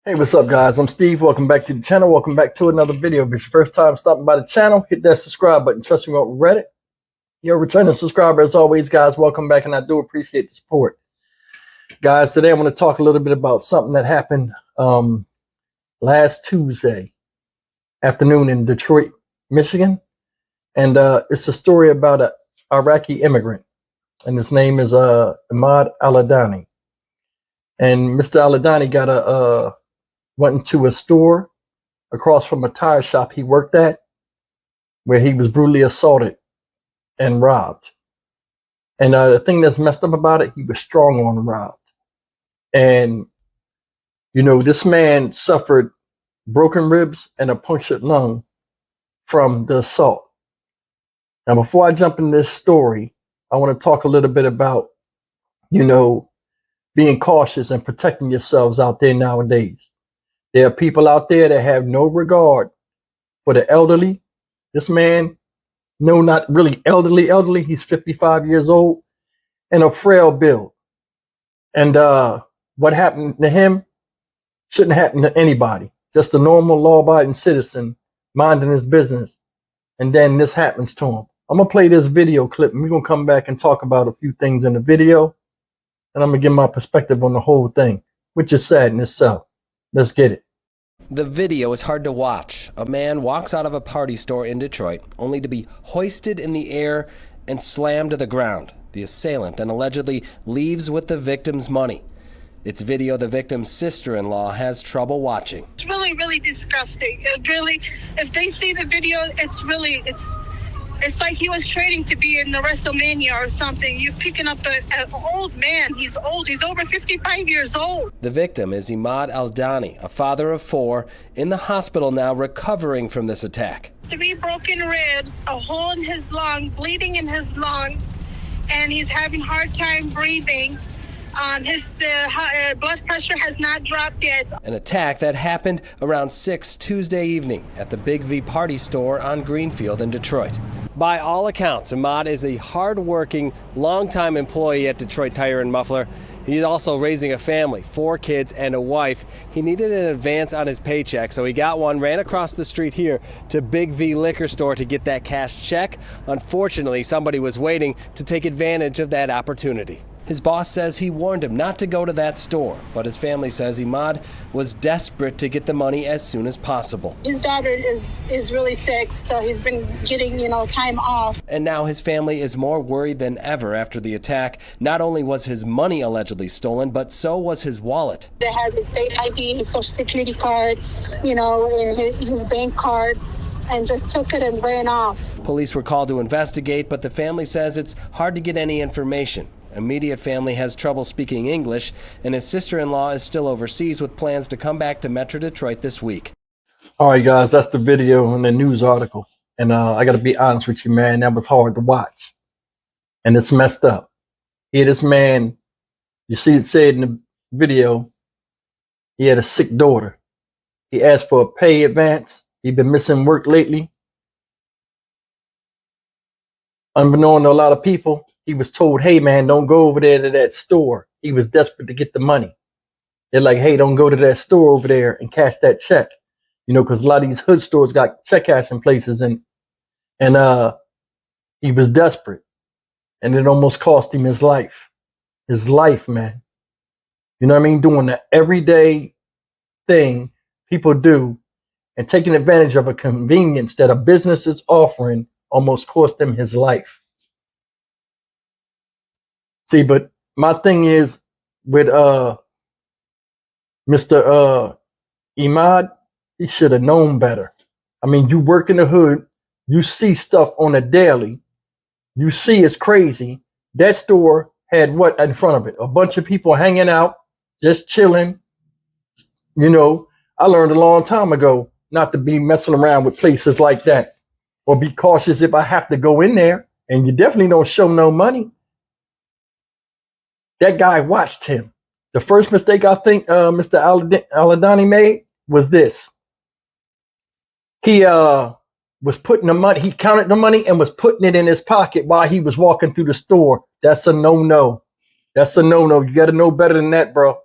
Hey, what's up, guys? I'm Steve. Welcome back to the channel. Welcome back to another video. If it's your first time stopping by the channel, hit that subscribe button. Trust me, won't regret it. You're a returning subscriber as always, guys. Welcome back, and I do appreciate the support. Guys, today I'm going to talk a little bit about something that happened last Tuesday afternoon in Detroit, Michigan. And it's a story about an Iraqi immigrant, and his name is Ahmad Al-Adani. And Mr. Al-Adani went into a store across from a tire shop he worked at, where he was brutally assaulted and robbed. And the thing that's messed up about it, he was strong on robbed. And, you know, this man suffered broken ribs and a punctured lung from the assault. Now, before I jump in this story, I want to talk a little bit about, you know, being cautious and protecting yourselves out there nowadays. There are people out there that have no regard for the elderly. This man, no, not really elderly. He's 55 years old and a frail build. And what happened to him shouldn't happen to anybody. Just a normal law-abiding citizen minding his business. And then this happens to him. I'm going to play this video clip, and we're going to come back and talk about a few things in the video. And I'm going to give my perspective on the whole thing, which is sad in itself. Let's get it. The video is hard to watch. A man walks out of a party store in Detroit, only to be hoisted in the air and slammed to the ground. The assailant then allegedly leaves with the victim's money. It's video the victim's sister-in-law has trouble watching. It's really, really disgusting. It really, if they see the video, it's like he was training to be in the WrestleMania or something. You're picking up an old man. He's old. He's over 55 years old. The victim is Ahmad Al-Adani, a father of 4, in the hospital now recovering from this attack. 3 broken ribs, a hole in his lung, bleeding in his lung, and he's having a hard time breathing. His blood pressure has not dropped yet. An attack that happened around 6 Tuesday evening at the Big V Party store on Greenfield in Detroit. By all accounts, Ahmad is a hard-working, long-time employee at Detroit Tire and Muffler. He's also raising a family, 4 kids and a wife. He needed an advance on his paycheck, so he got one, ran across the street here to Big V Liquor Store to get that cash check. Unfortunately, somebody was waiting to take advantage of that opportunity. His boss says he warned him not to go to that store, but his family says Ahmad was desperate to get the money as soon as possible. His daughter is really sick, so he's been getting, time off. And now his family is more worried than ever after the attack. Not only was his money allegedly stolen, but so was his wallet. It has his state ID, his social security card, and his bank card, and just took it and ran off. Police were called to investigate, but the family says it's hard to get any information. Immediate family has trouble speaking English, and his sister-in-law is still overseas with plans to come back to Metro Detroit this week. All right, guys, that's the video and the news article. And I got to be honest with you, man, that was hard to watch. And it's messed up. Here, this man, you see it said in the video, he had a sick daughter. He asked for a pay advance. He'd been missing work lately. Unbeknown to a lot of people, he was told, hey, man, don't go over there to that store. He was desperate to get the money. They're like, hey, don't go to that store over there and cash that check. Because a lot of these hood stores got check cashing places. And he was desperate. And it almost cost him his life. His life, man. You know what I mean? Doing the everyday thing people do and taking advantage of a convenience that a business is offering almost cost him his life. See, but my thing is with Mr. Ahmad, he should have known better. I mean, you work in the hood, you see stuff on a daily, you see it's crazy. That store had what in front of it? A bunch of people hanging out, just chilling. I learned a long time ago not to be messing around with places like that, or be cautious if I have to go in there. And you definitely don't show no money. That guy watched him. The first mistake I think Mr. Al-Adani made was this. He was putting the money, he counted the money and was putting it in his pocket while he was walking through the store. That's a no-no. That's a no-no. You got to know better than that, bro.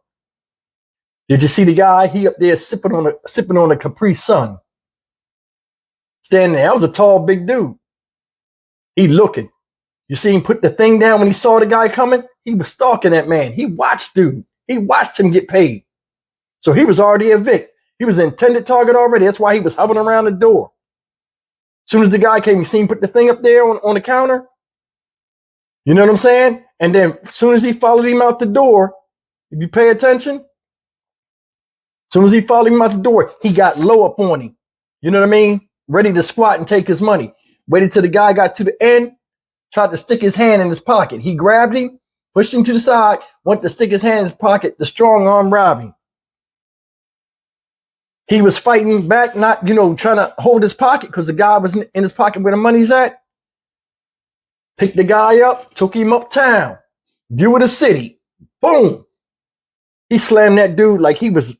Did you see the guy? He up there sipping on a Capri Sun. Standing there. That was a tall, big dude. He looking. You see him put the thing down when he saw the guy coming? He was stalking that man. He watched dude. He watched him get paid. So he was already a Vic. He was an intended target already. That's why he was hovering around the door. As soon as the guy came, you see him put the thing up there on the counter. You know what I'm saying? And then as soon as he followed him out the door, if you pay attention, as soon as he followed him out the door, he got low up on him. You know what I mean? Ready to squat and take his money. Waited till the guy got to the end, tried to stick his hand in his pocket. He grabbed him, pushed him to the side, went to stick his hand in his pocket. The strong arm robbed him. He was fighting back, not, trying to hold his pocket because the guy was in his pocket where the money's at. Picked the guy up, took him uptown. View of the city. Boom. He slammed that dude like he was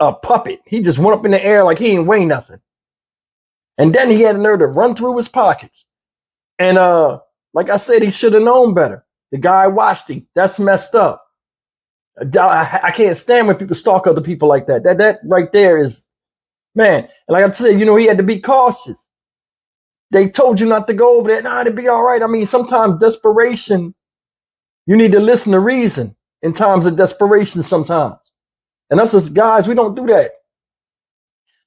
a puppet. He just went up in the air like he didn't weigh nothing. And then he had the nerve to run through his pockets. And like I said, he should have known better. The guy watched him. That's messed up. I can't stand when people stalk other people like that. That right there is, man. And like I said, he had to be cautious. They told you not to go over there. Nah, it'd be all right. I mean, sometimes desperation, you need to listen to reason in times of desperation sometimes. And us as guys, we don't do that.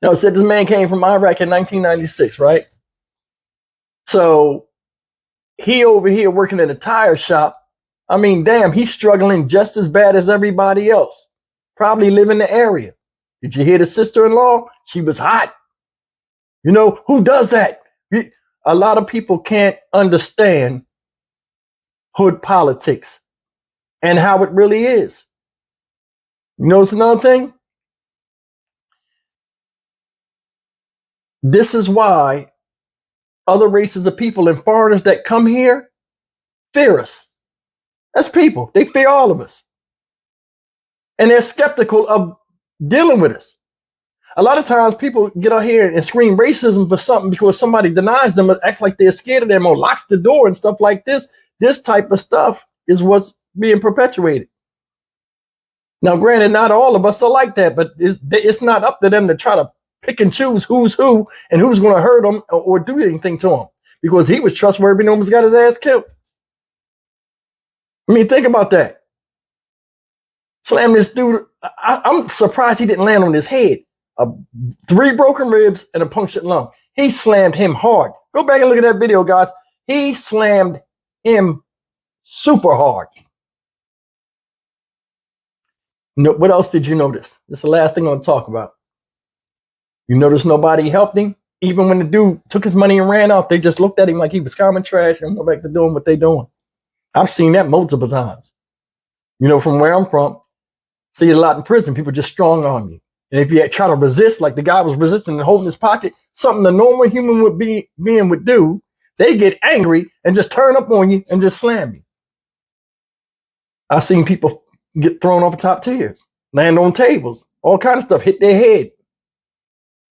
Now, it said this man came from Iraq in 1996, right? So he over here working at a tire shop. I mean, damn, he's struggling just as bad as everybody else. Probably live in the area. Did you hear the sister-in-law? She was hot. Who does that? A lot of people can't understand hood politics and how it really is. It's another thing? This is why other races of people and foreigners that come here fear us. That's people. They fear all of us. And they're skeptical of dealing with us. A lot of times people get out here and scream racism for something because somebody denies them, acts like they're scared of them or locks the door and stuff like this. This type of stuff is what's being perpetuated. Now, granted, not all of us are like that, but it's not up to them to try to pick and choose who's who and who's going to hurt them or do anything to him, because he was trustworthy and almost got his ass killed. I mean, think about that. Slam this dude. I'm surprised he didn't land on his head. 3 broken ribs and a punctured lung. He slammed him hard. Go back and look at that video, guys. He slammed him super hard. What else did you notice? This is the last thing I'm going to talk about. You notice nobody helped him? Even when the dude took his money and ran off, they just looked at him like he was common trash and went back to doing what they're doing. I've seen that multiple times. From where I'm from, see a lot in prison, people just strong arm you. And if you try to resist, like the guy was resisting and holding his pocket, something a normal human would do, they get angry and just turn up on you and just slam you. I've seen people get thrown off the top tiers, land on tables, all kind of stuff, hit their head.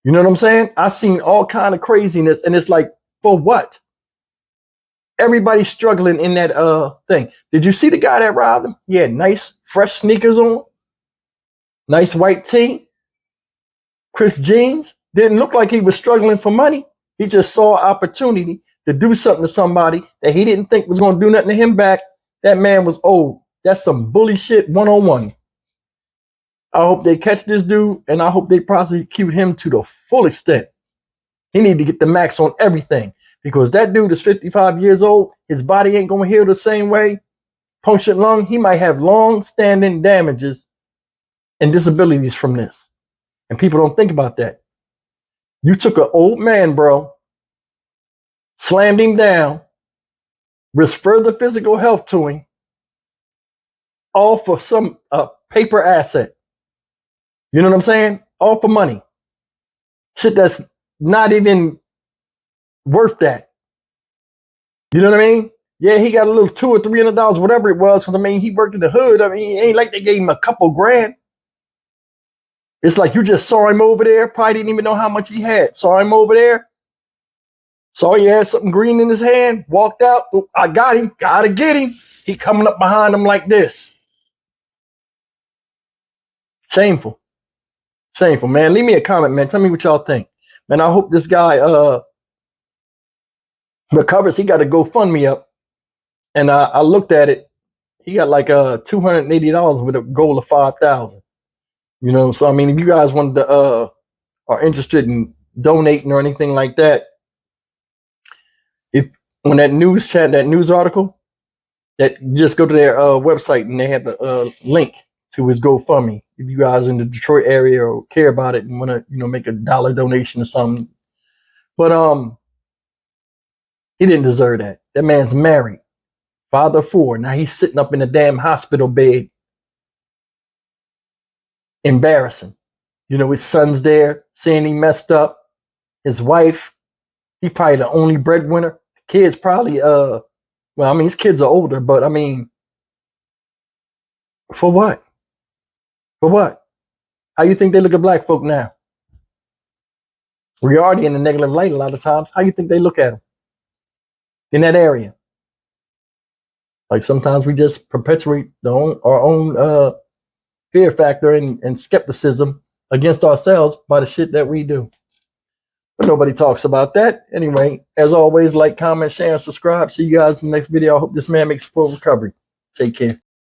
You know what I'm saying? I've seen all kind of craziness, and it's like, for what? Everybody's struggling in that thing. Did you see the guy that robbed him? He had nice, fresh sneakers on, nice white tee, crisp jeans. Didn't look like he was struggling for money. He just saw an opportunity to do something to somebody that he didn't think was going to do nothing to him back. That man was old. That's some bully shit 101. I hope they catch this dude, and I hope they prosecute him to the full extent. He need to get the max on everything, because that dude is 55 years old. His body ain't going to heal the same way. Punctured lung, he might have long-standing damages and disabilities from this. And people don't think about that. You took an old man, bro, slammed him down, risked further physical health to him, all for some paper asset. You know what I'm saying? All for money. Shit that's not even worth that. You know what I mean? Yeah, he got a little $200 or $300, whatever it was. Because I mean, he worked in the hood. I mean, it ain't like they gave him a couple grand. It's like you just saw him over there. Probably didn't even know how much he had. Saw him over there. Saw he had something green in his hand. Walked out. Oh, I got him. Gotta get him. He coming up behind him like this. Shameful. Shameful, man. Leave me a comment, man. Tell me what y'all think. Man, I hope this guy recovers. He got a GoFundMe up. And I looked at it. He got like $280 with a goal of 5,000. You know, so I mean, if you guys wanted to are interested in donating or anything like that, if on that news article, that you just go to their website and they have the link to his GoFundMe. If you guys are in the Detroit area or care about it and want to, you know, make a dollar donation or something. But he didn't deserve that. That man's married, father of 4. Now he's sitting up in a damn hospital bed. Embarrassing. You know, his son's there saying he messed up. His wife, he probably the only breadwinner. Kids probably well, I mean, his kids are older, but I mean, for what? For what? How you think they look at black folk now? We're already in a negative light a lot of times. How you think they look at them in that area? Like sometimes we just perpetuate our own fear factor and skepticism against ourselves by the shit that we do. But nobody talks about that. Anyway, as always, like, comment, share, and subscribe. See you guys in the next video. I hope this man makes full recovery. Take care.